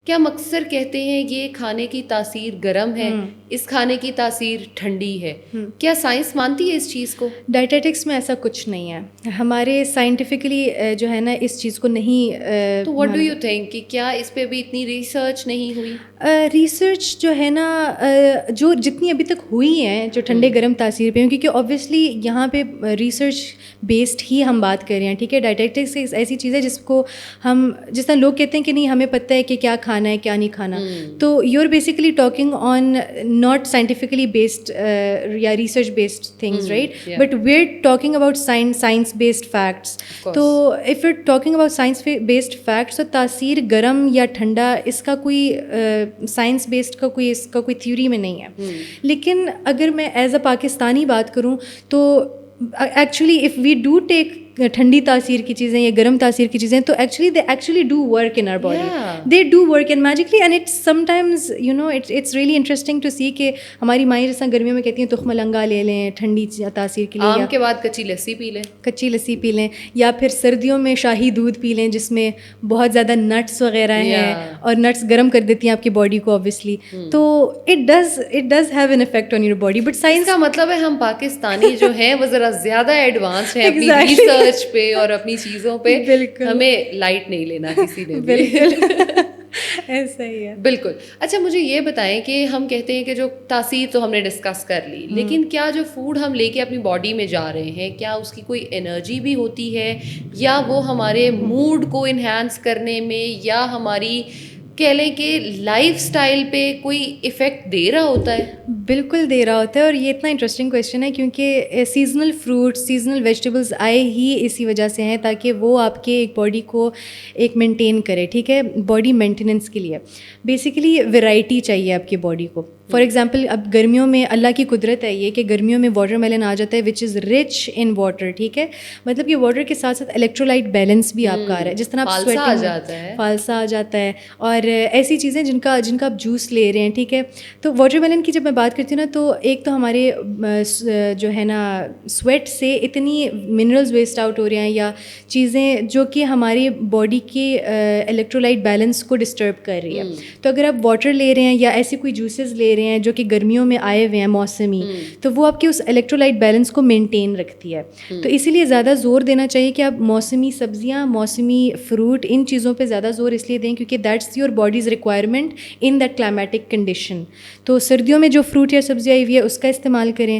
کیا ہم اکثر کہتے ہیں یہ کھانے کی تاثیر گرم ہے, اس کھانے کی تاثیر ٹھنڈی ہے, کیا سائنس مانتی ہے اس چیز کو؟ ڈائٹیٹکس میں ایسا کچھ نہیں ہے, ہمارے سائنٹیفکلی جو ہے نا اس چیز کو نہیں. تو واٹ ڈو یو تھنک کہ کیا اس پہ بھی اتنی ریسرچ نہیں ہوئی؟ ریسرچ جو ہے نا جو جتنی ابھی تک ہوئی ہیں جو ٹھنڈے گرم تاثیر پہ, کیونکہ اوبویسلی یہاں پہ ریسرچ بیسڈ ہی ہم بات کر رہے ہیں, ٹھیک ہے. ڈائٹیٹکس ایسی چیز ہے جس کو ہم جس طرح لوگ کہتے ہیں کہ نہیں ہمیں پتہ ہے کہ کیا کھانا ہے کیا نہیں کھانا, تو you are basically talking on not scientifically based یا research based things, right, but we are talking about science based facts. تو if you talking about science based facts, تو تاثیر گرم یا ٹھنڈا اس کا کوئی سائنس بیسڈ کا کوئی اس کا کوئی تھیوری میں نہیں ہے. لیکن اگر میں ایز اے پاکستانی بات کروں تو actually if we do take ٹھنڈی تاثیر کی چیزیں یا گرم تاثیر کی چیزیں, تو actually they actually do work in our body, they do work in magically, and it's some times you know it's really interesting to see کہ ہماری مائیں جیسا گرمیوں میں کہتی ہیں تخم لنگا لے لیں ٹھنڈی تاثیر کے لیے, آم کے بعد کچی لسی پی لیں, کچی لسی پی لیں, یا پھر سردیوں میں شاہی دودھ پی لیں جس میں بہت زیادہ نٹس وغیرہ ہیں, اور نٹس گرم کر دیتی ہیں آپ کی باڈی کو اوبویسلی. تو it does have an effect on your body. But science کا مطلب ہے ہم پاکستانی جو ہیں وہ ذرا زیادہ ایڈوانس ہیں اپنی ریسرچ پہ اور اپنی چیزوں پہ, ہمیں لائٹ نہیں لینا کسی نے بھی. ایسا ہی ہے, بالکل. اچھا مجھے یہ بتائیں کہ ہم کہتے ہیں کہ جو تاثیر تو ہم نے ڈسکس کر لی, لیکن کیا جو فوڈ ہم لے کے اپنی باڈی میں جا رہے ہیں کیا اس کی کوئی انرجی بھی ہوتی ہے, یا وہ ہمارے موڈ کو انہینس کرنے میں یا ہماری کہہ لیں کہ لائف سٹائل پہ کوئی ایفیکٹ دے رہا ہوتا ہے؟ بالکل دے رہا ہوتا ہے, اور یہ اتنا انٹرسٹنگ کویشچن ہے کیونکہ سیزنل فروٹس سیزنل ویجیٹیبلس آئے ہی اسی وجہ سے ہیں تاکہ وہ آپ کے ایک باڈی کو ایک مینٹین کرے, ٹھیک ہے, باڈی مینٹیننس کے لیے. بیسیکلی ویرائٹی چاہیے آپ کی باڈی کو. فار ایگزامپل اب گرمیوں میں اللہ کی قدرت ہے یہ کہ گرمیوں میں واٹر میلن آ جاتا ہے وچ از رچ ان واٹر, ٹھیک ہے, مطلب کہ واٹر کے ساتھ ساتھ الیکٹرولائٹ بیلنس بھی آپ کا آ رہا ہے, جس طرح آپ سویٹنگ فالسا آ جاتا ہے, اور ایسی چیزیں جن کا آپ جوس لے رہے ہیں, ٹھیک ہے. تو واٹر میلن کی جب میں بات کرتی ہوں نا, تو ایک تو ہمارے جو ہے نا سویٹ سے اتنی منرلز ویسٹ آؤٹ ہو رہے ہیں یا چیزیں جو کہ ہماری باڈی کی الیکٹرولائٹ بیلنس کو ڈسٹرب کر رہی ہے. تو اگر آپ واٹر لے رہے ہیں یا ایسی کوئی جوسز لے رہے ہیں جو کہ گرمیوں میں آئے ہوئے ہیں موسمی, تو وہ آپ کے اس الیکٹرولائٹ بیلنس کو مینٹین رکھتی ہے. تو اسی لیے زیادہ زور دینا چاہیے کہ آپ موسمی سبزیاں, موسمی فروٹ, ان چیزوں پہ زیادہ زور اس لیے دیں کیونکہ that's your bodies requirement in that climatic condition. تو سردیوں میں جو فروٹ یا سبزی آئی ہوئی ہے اس کا استعمال کریں.